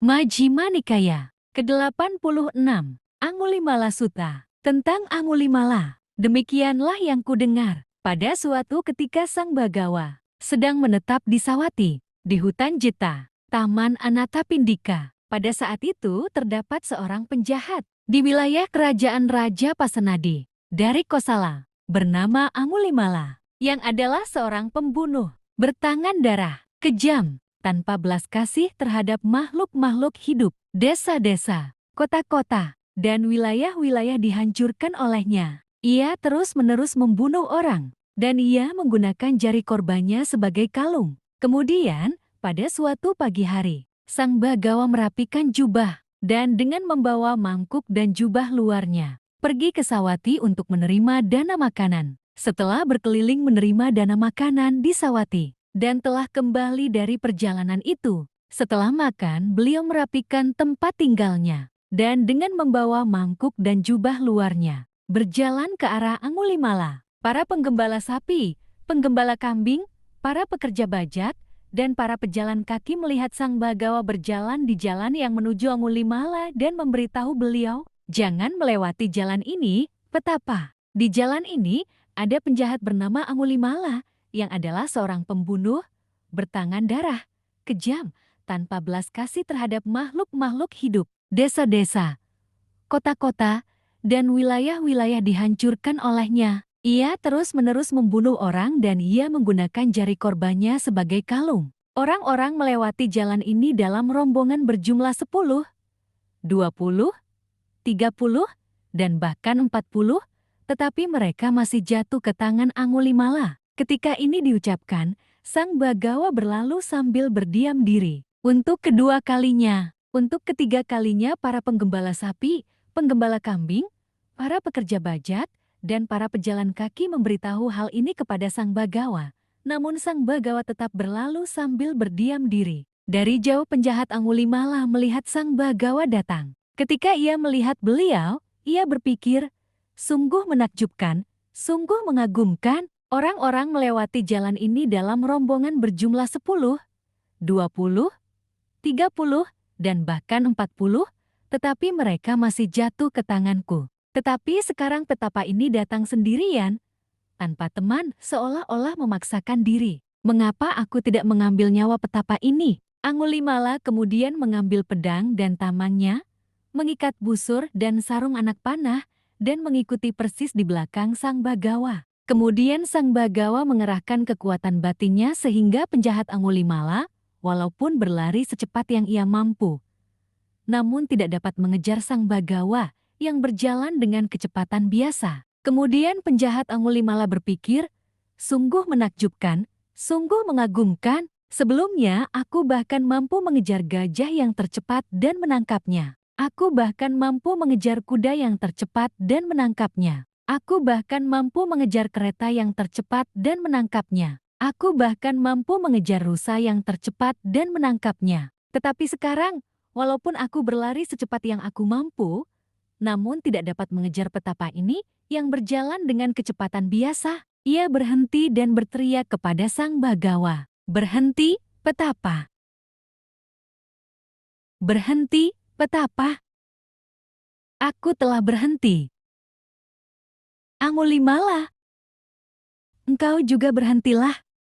Majjhima Nikaya ke-86, Angulimala Sutta. Tentang Angulimala, demikianlah yang kudengar. Pada suatu ketika Sang Bagawa sedang menetap di Sawati, di hutan Jeta, Taman Anatapindika. Pada saat itu terdapat seorang penjahat di wilayah kerajaan Raja Pasenadi dari Kosala, bernama Angulimala, yang adalah seorang pembunuh bertangan darah, kejam, tanpa belas kasih terhadap makhluk-makhluk hidup. Desa-desa, kota-kota, dan wilayah-wilayah dihancurkan olehnya. Ia terus-menerus membunuh orang, dan ia menggunakan jari korbannya sebagai kalung. Kemudian, pada suatu pagi hari, Sang Bagawa merapikan jubah, dan dengan membawa mangkuk dan jubah luarnya, pergi ke Sawati untuk menerima dana makanan. Setelah berkeliling menerima dana makanan di Sawati, dan telah kembali dari perjalanan itu. Setelah makan, beliau merapikan tempat tinggalnya, dan dengan membawa mangkuk dan jubah luarnya, berjalan ke arah Angulimala. Para penggembala sapi, penggembala kambing, para pekerja bajak, dan para pejalan kaki melihat Sang Bagawa berjalan di jalan yang menuju Angulimala dan memberitahu beliau, "Jangan melewati jalan ini, petapa. Di jalan ini ada penjahat bernama Angulimala, yang adalah seorang pembunuh bertangan darah, kejam, tanpa belas kasih terhadap makhluk-makhluk hidup. Desa-desa, kota-kota, dan wilayah-wilayah dihancurkan olehnya. Ia terus-menerus membunuh orang dan ia menggunakan jari korbannya sebagai kalung. Orang-orang melewati jalan ini dalam rombongan berjumlah 10, 20, 30, dan bahkan 40, tetapi mereka masih jatuh ke tangan Angulimala." Ketika ini diucapkan, Sang Bagawa berlalu sambil berdiam diri. Untuk kedua kalinya, untuk ketiga kalinya para penggembala sapi, penggembala kambing, para pekerja bajak, dan para pejalan kaki memberitahu hal ini kepada Sang Bagawa. Namun Sang Bagawa tetap berlalu sambil berdiam diri. Dari jauh penjahat Angulimala melihat Sang Bagawa datang. Ketika ia melihat beliau, ia berpikir, "Sungguh menakjubkan, sungguh mengagumkan." Orang-orang melewati jalan ini dalam rombongan berjumlah 10, 20, 30, dan bahkan 40, tetapi mereka masih jatuh ke tanganku. Tetapi sekarang petapa ini datang sendirian, tanpa teman, seolah-olah memaksakan diri. Mengapa aku tidak mengambil nyawa petapa ini? Angulimala kemudian mengambil pedang dan tamangnya, mengikat busur dan sarung anak panah, dan mengikuti persis di belakang Sang Bagawa. Kemudian Sang Bagawa mengerahkan kekuatan batinnya sehingga penjahat Angulimala, walaupun berlari secepat yang ia mampu, namun tidak dapat mengejar Sang Bagawa yang berjalan dengan kecepatan biasa. Kemudian penjahat Angulimala berpikir, "Sungguh menakjubkan, sungguh mengagumkan. Sebelumnya aku bahkan mampu mengejar gajah yang tercepat dan menangkapnya. Aku bahkan mampu mengejar kuda yang tercepat dan menangkapnya. Aku bahkan mampu mengejar kereta yang tercepat dan menangkapnya. Aku bahkan mampu mengejar rusa yang tercepat dan menangkapnya. Tetapi sekarang, walaupun aku berlari secepat yang aku mampu, namun tidak dapat mengejar petapa ini yang berjalan dengan kecepatan biasa." Ia berhenti dan berteriak kepada Sang Bagawa, "Berhenti, petapa! Berhenti, petapa! Aku telah berhenti." "Angulimala, engkau juga berhentilah,"